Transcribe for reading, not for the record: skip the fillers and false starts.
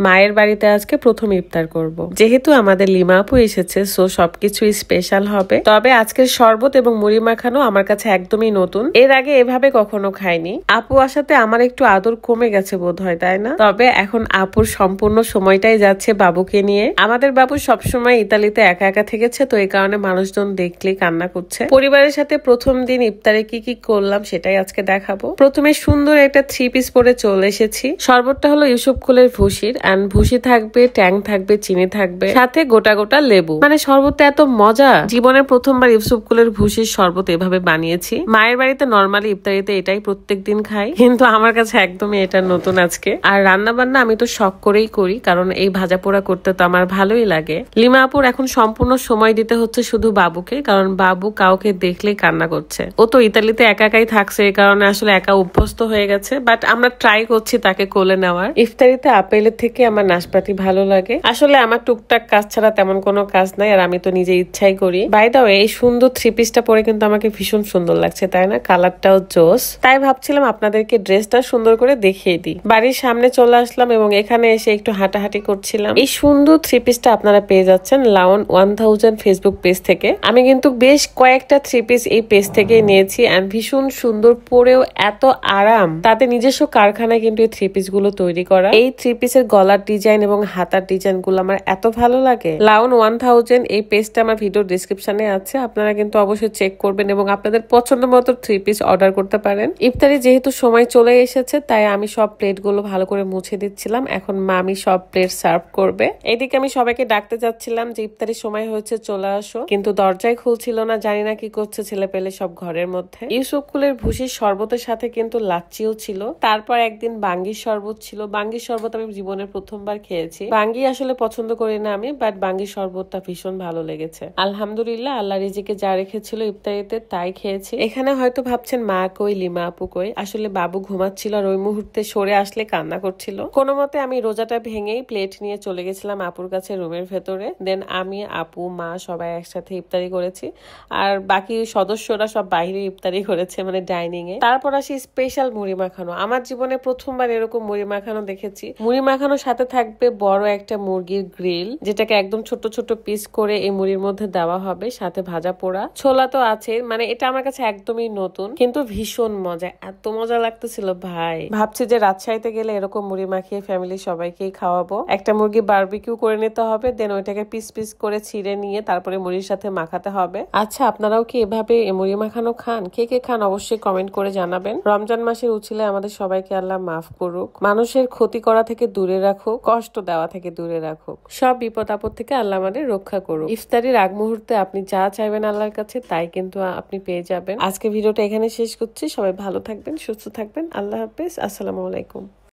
মায়ের বাড়িতে আজকে প্রথম ইফতার করব। যেহেতু আমাদের লিমা আপু এসেছে, সো সবকিছুই স্পেশাল হবে। তবে আজকের শরবত এবং মুড়ি মাখানো আমার কাছে একদমই নতুন, এর আগে এভাবে কখনো খাইনি। আপু আসাতে আমার একটু আদর কমে গেছে বোধ হয়, তাই না? তবে এখন আপুর সম্পূর্ণ সময়টাই যাচ্ছে বাবুকে নিয়ে। আমাদের বাবু সবসময় ইতালিতে একা একা থেকেছে, তো এই কারণে মানুষজন দেখলেই কান্না করছে। পরিবারের সাথে প্রথম দিন ইফতারে কি কি করলাম সেটাই আজকে দেখাবো। প্রথমে সুন্দর একটা 3 পিস পরে চলে এসেছি। শরবতটা হলো ইউসুফ কুলের ভুসির, এন্ড ভুসি থাকবে, ট্যাং থাকবে, চিনি থাকবে, সাথে গোটা গোটা লেবু। মানে শরবতটা এত মজা, জীবনের প্রথমবার ইউসুফ কুলের ভুসির শরবত এভাবে বানিয়েছি। মায়ের বাড়িতে নরমালি ইফতারিতে এটাই প্রত্যেকদিন খাই, কিন্তু আমার কাছে একদমই এটা নতুন আজকে। আর রান্না বান্না আমি তো শখ করেই করি, কারণ এই ভাজা পোড়া করতে তো আমার ভালোই লাগে। লিমা আপুর এখন সম্পূর্ণ সময় দিতে হচ্ছে শুধু বাবুকে, কারণ বাবু কাউকে দেখলেই কান্না করছে। ও তো ইতালিতে একা একাই থাকছে, এই কারণে আসলে একা অভ্যস্ত হয়ে গেছে, বাট আমরা ট্রাই করছি তাকে কোলে নেওয়ার। ইফতারিতে আপেলের থেকে আমার নাশপাতি ভালো লাগে। আসলে আমার টুকটাক কাজ ছাড়া তেমন কোনো কাজ নাই, আর আমি তো নিজে ইচ্ছাই করি। বাই দা ওয়ে, এই সুন্দর 3 পিসটা পরে কিন্তু আমাকে ভীষণ সুন্দর লাগছে, তাই না? কালারটাও জোস। তাই ভাবছিলাম আপনাদেরকে ড্রেসটা সুন্দর করে দেখিয়ে দিই। বাড়ির সামনে চলে আসলাম এবং এখানে এসে একটু হাঁটাহাঁটি করছিলাম। এই সুন্দর 3 পিসটা আপনারা পেয়ে যাচ্ছেন লাউন 1000 ফেসবুক পেজ থেকে। আমি কিন্তু বেশ কয়েকটা 3 পিস এই পেজ থেকে নিয়েছি, এন্ড ভীষণ সুন্দর, পরেও এত আরাম। তাতে নিজস্ব কারখানায় কিন্তু এই 3 পিস গুলো তৈরি করা। এই 3 পিসের গলার ডিজাইন এবং হাতার ডিজাইন গুলো আমার এত ভালো লাগে। লাউন 1000 এই পেজটা আমার ভিডিও ডিসক্রিপশনে আছে, আপনারা কিন্তু অবশ্যই চেক করবেন এবং আপনাদের পছন্দ মতো 3 পিস অর্ডার করতে পারেন। ইফতারি যেহেতু সময় চলে এসেছে, তাই আমি সব প্লেট গুলো ভালো করে মুছে দিচ্ছিলাম। এখন মামি সব প্লেট সার্ভ করবে। এদিকে আমি সবাইকে ডাকতে যাচ্ছিলাম যে ইফতারির সময় হয়েছে, চলে আসো, কিন্তু দরজায় খুলছিল না। জানি না কি করছে ছেলে পেলে সব ঘরের মধ্যে। ইউসুফ কুলের ভুসির শরবতের সাথে কিন্তু লাচ্ছিও ছিল। তারপর একদিন বাঙ্গির শরবত ছিল। বাঙ্গির শরবত আমি জীবনের প্রথমবার খেয়েছি। বাঙ্গি আসলে পছন্দ করি না আমি, বাট বাঙ্গির শরবতটা ভীষণ ভালো লেগেছে। আলহামদুলিল্লাহ, আল্লাহ রিজিকে যা রেখেছিল ইফতারিতে তাই খেয়েছি। এখানে হয়তো ভাবছেন মা কই, লিমা আপু কই? আসলে বাবু ঘুমাচ্ছিল, আর ওই মুহূর্তে সরে আসলে কান্না করছিল। কোনো মতে আমি রোজাটা ভেঙেই প্লেট নিয়ে চলে গেছিলাম আপুর কাছে রুমের ভেতরে। দেন আমি, আপু, মা সবাই একসাথে ইফতারি করেছি, আর বাকি সদস্যরা সব বাইরে ইফতারি করেছে, মানে ডাইনিং এ। তারপর আসি স্পেশাল মুড়ি মাখানো। আমার জীবনে প্রথমবার এরকম মুড়ি মাখানো দেখেছি। মুড়ি মাখানোর সাথে থাকবে বড় একটা মুরগির গ্রিল, যেটাকে একদম ছোট ছোট পিস করে এই মুড়ির মধ্যে দেওয়া হবে, সাথে ভাজা পোড়া। ছোলা তো আছে, মানে এটা আমার কাছে একদমই নতুন, কিন্তু ভীষণ মজা, এত মজা লাগতেছিল ভাই। ভাবছি যে রাজশাহীতে গেলে এরকম মুড়ি মাখিয়ে ফ্যামিলি সবাইকেই খাওয়াবো। একটা মুরগি বারবিকিউ করে নিতে হবে, দেন ওইটাকে পিস পিস করে ছিঁড়ে নিয়ে তারপরে মুড়ির সাথে মাখাতে হবে। আচ্ছা, আপনারাও কি এভাবে মুড়ি মাখানো খান? কে কে খান অবশ্যই কমেন্ট করে জানাবেন। রমজান মাসের উচিলে আমাদের সবাইকে আল্লাহ মাফ করুক, মানুষের ক্ষতি করা থেকে দূরে রাখুক, কষ্ট দেওয়া থেকে দূরে রাখুক, সব বিপদ আপদ থেকে আল্লাহ আমাদের রক্ষা করুক। ইফতারির আগ মুহূর্তে আপনি যা চাইবেন আল্লাহর কাছে, তাই কিন্তু আপনি পেয়ে যাবেন। আজকে ভিডিওটা এখানে শেষ করছি। সবাই ভালো থাকবেন, সুস্থ থাকবেন। আল্লাহ হাফেজ, আসসালামু আলাইকুম।